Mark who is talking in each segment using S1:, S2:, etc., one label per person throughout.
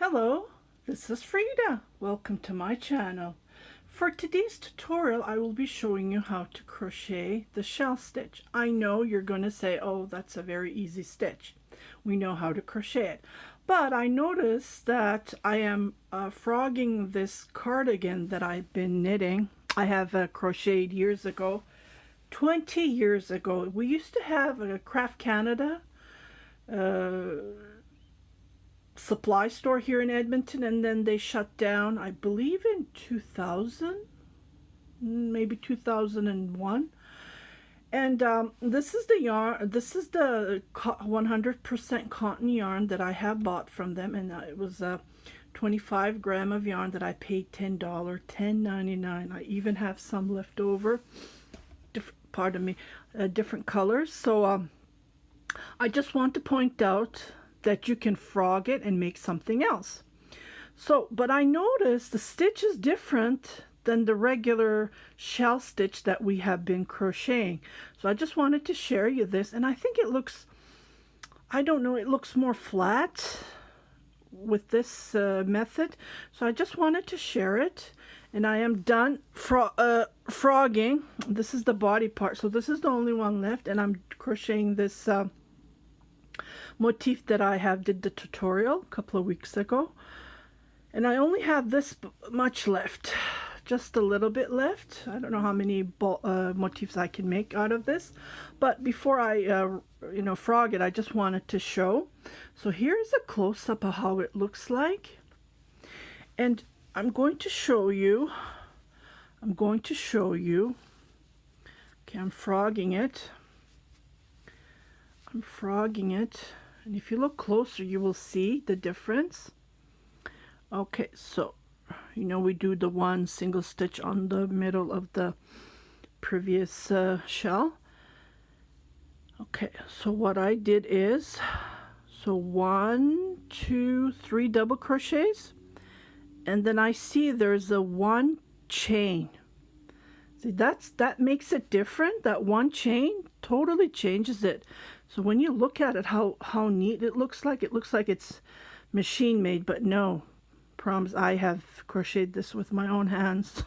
S1: Hello, this is Frida. Welcome to my channel. For today's tutorial, I will be showing you how to crochet the shell stitch. I know you're going to say, oh, that's a very easy stitch. We know how to crochet it. But I noticed that I am frogging this cardigan that I've been knitting. I have crocheted years ago, 20 years ago. We used to have a Craft Canada supply store here in Edmonton, and then they shut down, I believe in 2000, maybe 2001. And this is the yarn, this is the 100% cotton yarn that I have bought from them, and it was a 25 gram of yarn that I paid $10, $10.99. I even have some left over, different colors. So I just want to point out that you can frog it and make something else. So, but I noticed the stitch is different than the regular shell stitch that we have been crocheting. So I just wanted to share you this, and I think it looks, I don't know, it looks more flat with this method. So I just wanted to share it, and I am done frogging. This is the body part, so this is the only one left, and I'm crocheting this motif that I did the tutorial a couple of weeks ago, and I only have this much left, just a little bit left. I don't know how many motifs I can make out of this, but before I frog it, I just wanted to show. So here's a close-up of how it looks like, and I'm going to show you. Okay, I'm frogging it, and if you look closer, you will see the difference. Okay, so we do the one single stitch on the middle of the previous shell. Okay, so what I did is, so 1, 2, 3 double crochets, and then I see there's a one chain. See, that makes it different. That one chain totally changes it. So when you look at it, how neat it looks like it's machine made, but no, promise, I have crocheted this with my own hands.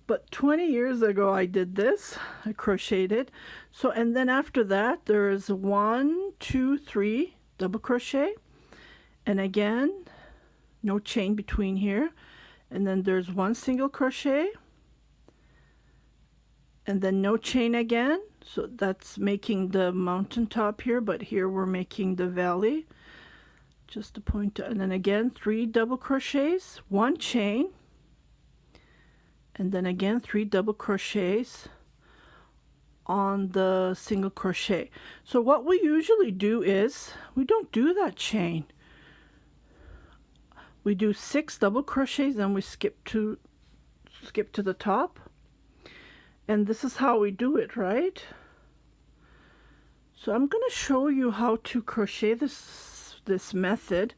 S1: But 20 years ago I did this, I crocheted it. So, and then after that there's 1, 2, 3 double crochet, and again no chain between here, and then there's one single crochet, and then no chain again. So that's making the mountaintop here, but here we're making the valley, just to point out. And then again 3 double crochets, 1 chain, and then again 3 double crochets on the single crochet. So what we usually do is, we don't do that chain. We do 6 double crochets, and we skip to the top. And this is how we do it, right? So I'm going to show you how to crochet this method,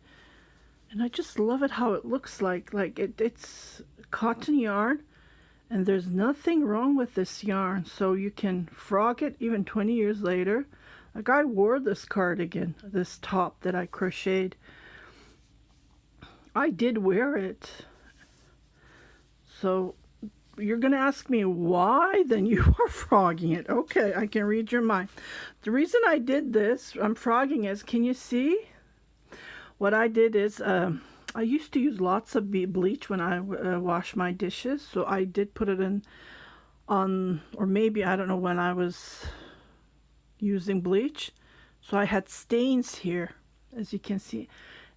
S1: and I just love it how it looks like. It's cotton yarn, and there's nothing wrong with this yarn. So you can frog it even 20 years later. Like, I wore this cardigan, this top that I crocheted. I did wear it. So you're going to ask me why, then you are frogging it. Okay, I can read your mind. The reason I did this, I'm frogging it, can you see? What I did is, I used to use lots of bleach when I wash my dishes, so I did put it on, or maybe, I don't know when I was using bleach. So I had stains here, as you can see,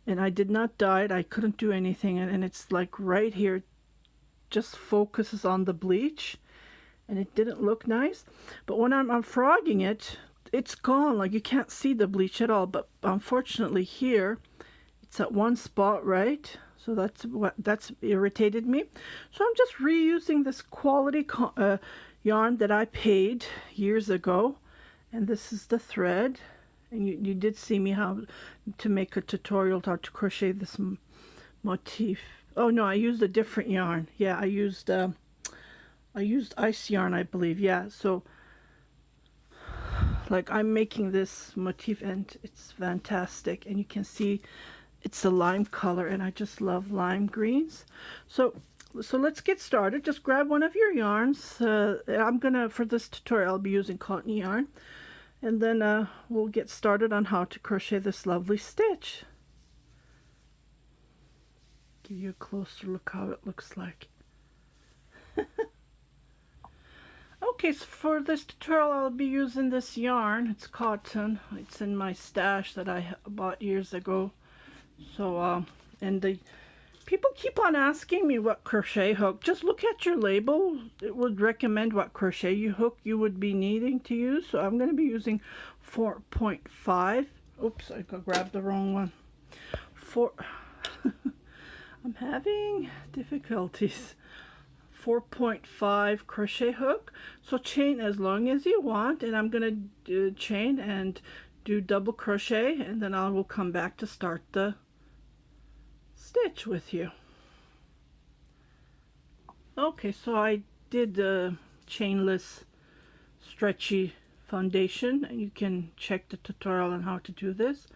S1: and I did not dye it. I couldn't do anything, and it's like right here, just focuses on the bleach, and it didn't look nice. But when I'm frogging it, it's gone. Like, you can't see the bleach at all. But unfortunately here, it's at one spot, right? So that's irritated me. So I'm just reusing this quality yarn that I paid years ago, and this is the thread. And you did see me how to make a tutorial how to crochet this motif. Oh no, I used a different yarn. Yeah, I used ice yarn, I believe. Yeah, so like, I'm making this motif, and it's fantastic, and you can see It's a lime color, and I just love lime greens. So let's get started. Just grab one of your yarns. For this tutorial, I'll be using cotton yarn. And then we'll get started on how to crochet this lovely stitch. Give you a closer look how it looks like. Okay, so for this tutorial I'll be using this yarn. It's cotton. It's in my stash that I bought years ago. So and the people keep on asking me what crochet hook. Just look at your label. It would recommend what crochet hook you would be needing to use. So I'm going to be using 4.5. Oops, I grabbed the wrong one. I'm having difficulties. 4.5 crochet hook. So chain as long as you want, and I'm going to chain and do double crochet, and then I will come back to start the stitch with you. Okay, so I did the chainless stretchy foundation, and you can check the tutorial on how to do this.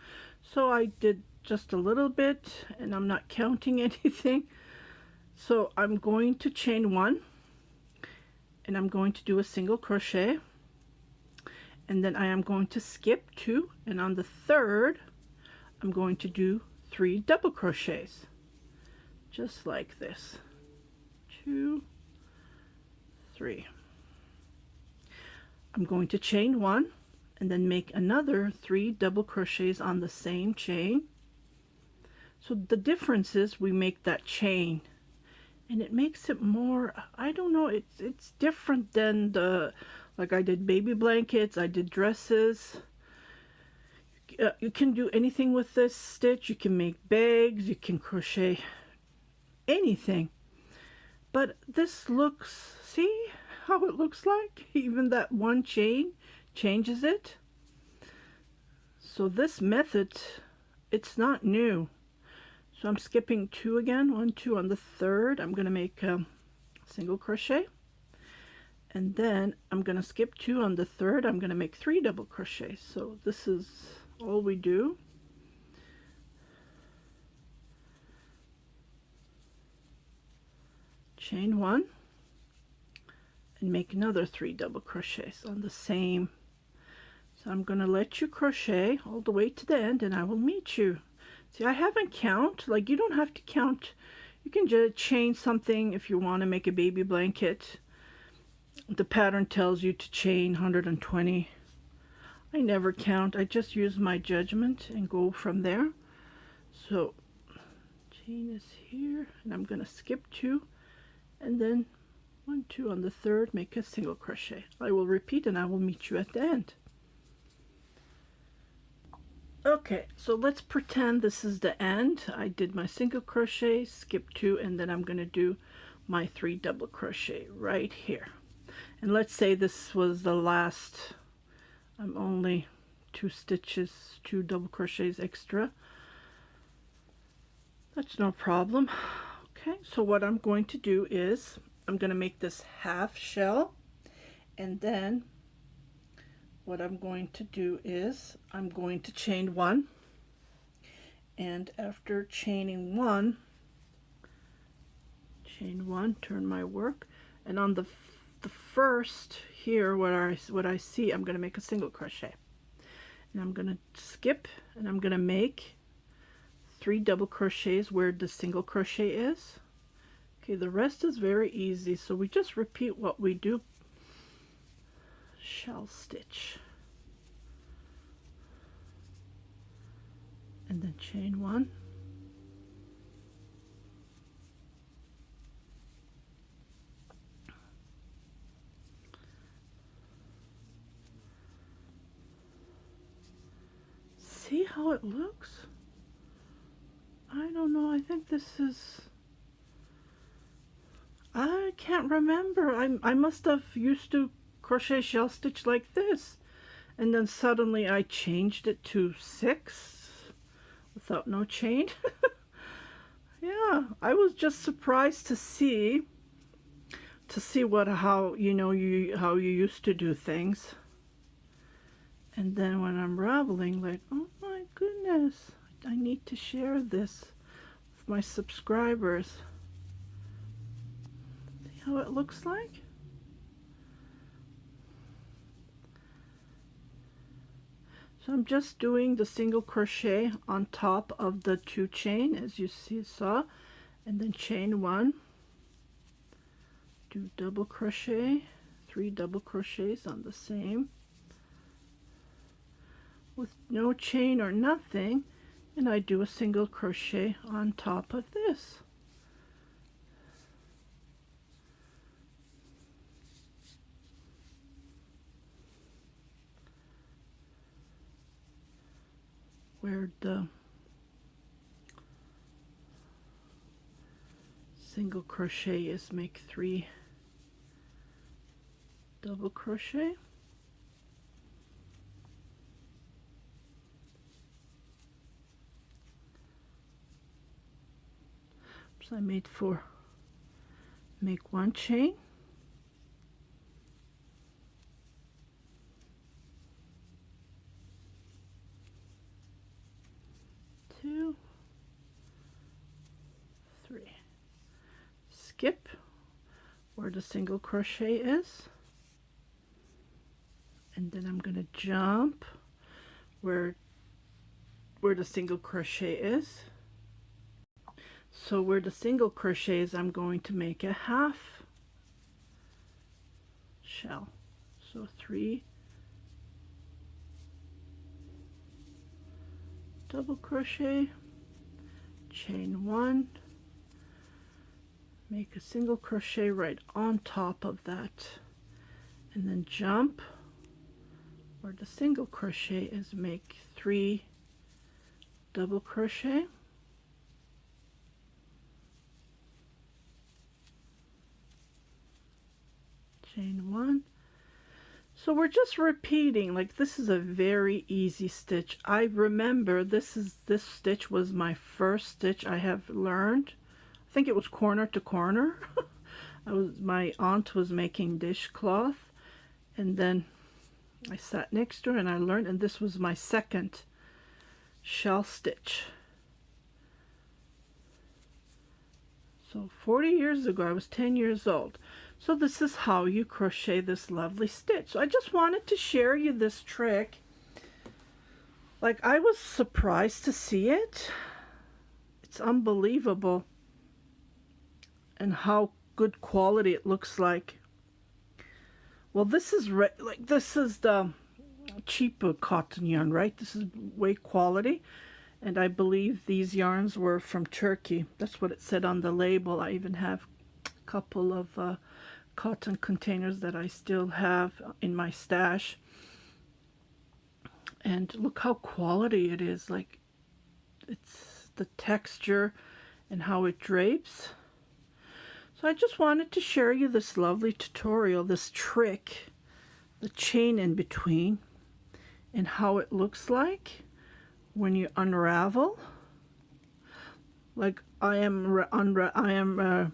S1: So I did just a little bit, and I'm not counting anything. So I'm going to chain one, and I'm going to do a single crochet, and then I am going to skip two, and on the third I'm going to do 3 double crochets, just like this. 2, 3. I'm going to chain one and then make another 3 double crochets on the same chain. So the difference is we make that chain, and it makes it more, I don't know, it's different than like I did baby blankets, I did dresses. You can do anything with this stitch. You can make bags, you can crochet anything. But this looks, see how it looks like? Even that one chain changes it. So this method, it's not new. So I'm skipping 2 again, 1, 2 on the third. I'm going to make a single crochet, and then I'm going to skip 2 on the third. I'm going to make 3 double crochets. So this is all we do. Chain 1 and make another 3 double crochets on the same. So I'm going to let you crochet all the way to the end, and I will meet you. See, I haven't count. Like, you don't have to count. You can just chain something if you want to make a baby blanket. The pattern tells you to chain 120. I never count. I just use my judgment and go from there. So chain is here, and I'm going to skip 2, and then 1, 2 on the third, make a single crochet. I will repeat, and I will meet you at the end. Okay, so let's pretend this is the end. I did my single crochet, skip 2, and then I'm going to do my 3 double crochet right here. And let's say this was the last, I'm only 2 stitches, 2 double crochets extra. That's no problem. Okay, so what I'm going to do is I'm going to make this half shell, and then what I'm going to do is I'm going to chain 1, and after chaining 1, chain 1, turn my work, and on the first here, what I see, I'm going to make a single crochet, and I'm going to skip, and I'm going to make 3 double crochets where the single crochet is. Okay, the rest is very easy, so we just repeat what we do. Shell stitch, and then chain 1, see how it looks? I don't know, I think this is, I can't remember. I must have used to crochet shell stitch like this, and then suddenly I changed it to 6 without no chain. Yeah, I was just surprised to see how you used to do things, and then when I'm raveling, like, oh my goodness, I I need to share this with my subscribers. See how it looks like? So I'm just doing the single crochet on top of the 2 chain, as you saw, and then chain 1, do double crochet, 3 double crochets on the same, with no chain or nothing, and I do a single crochet on top of this. Where the single crochet is, make 3 double crochet, so I made 4, make 1 chain, 2, 3, skip where the single crochet is, and then I'm going to jump where the single crochet is. So where the single crochet is, I'm going to make a half shell. So 3 double crochet, chain 1, make a single crochet right on top of that, and then jump where the single crochet is, make 3 double crochet, chain 1. So we're just repeating, like this is a very easy stitch. I remember this stitch was my first stitch I have learned. I think it was corner to corner. My aunt was making dishcloth, and then I sat next to her and I learned, and this was my second shell stitch. So 40 years ago, I was 10 years old. So this is how you crochet this lovely stitch. So I just wanted to share you this trick. Like, I was surprised to see it. It's unbelievable. And how good quality it looks like. Well, this is this is the cheaper cotton yarn, right? This is way quality. And I believe these yarns were from Turkey. That's what it said on the label. I even have a couple of cotton containers that I still have in my stash. And look how quality it is. Like, it's the texture and how it drapes. So I just wanted to share you this lovely tutorial, this trick, the chain in between, and how it looks like when you unravel. Like I am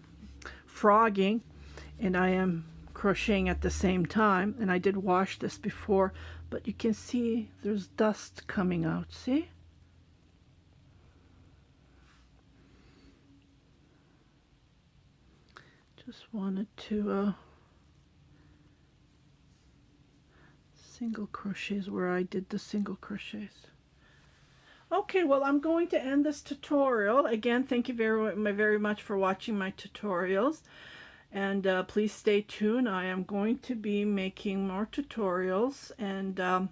S1: frogging, and I am crocheting at the same time, and I did wash this before, but you can see there's dust coming out. See? Just wanted to single crochets where I did the single crochets. Okay, well, I'm going to end this tutorial. Again, thank you very much for watching my tutorials. And please stay tuned. I am going to be making more tutorials. And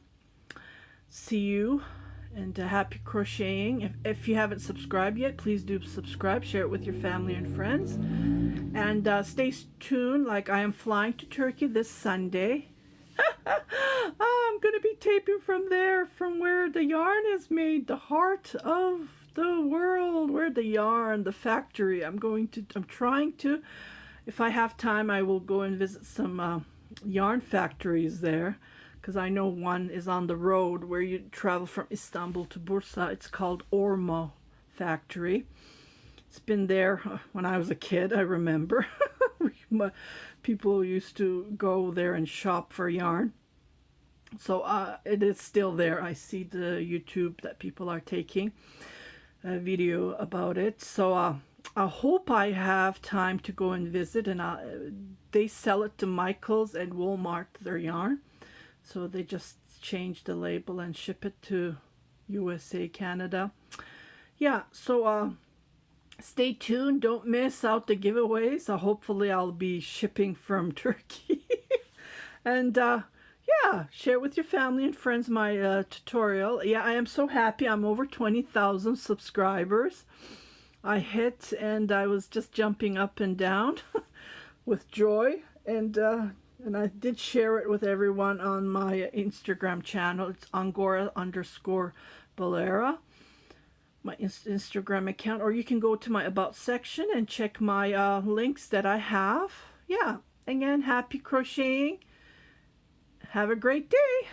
S1: see you. And happy crocheting. If you haven't subscribed yet, please do subscribe. Share it with your family and friends. And stay tuned. Like, I am flying to Turkey this Sunday. I'm going to be taping from there, from where the yarn is made, the heart of the world, where the yarn, the factory. I'm trying to, if I have time, I will go and visit some yarn factories there, because I know one is on the road where you travel from Istanbul to Bursa. It's called Ormo Factory. It's been there when I was a kid, I remember. People used to go there and shop for yarn. So it is still there. I see the YouTube that people are taking. video about it. So I hope I have time to go and visit, and they sell it to Michael's and Walmart, their yarn. So they just change the label and ship it to USA, Canada. Yeah, so stay tuned. Don't miss out the giveaways. Hopefully I'll be shipping from Turkey. And yeah, share with your family and friends my tutorial. Yeah, I am so happy. I'm over 20,000 subscribers. I hit, and I was just jumping up and down with joy. And I did share it with everyone on my Instagram channel. It's Angora_Balera, my Instagram account. Or you can go to my About section and check my links that I have. Yeah, again, happy crocheting. Have a great day.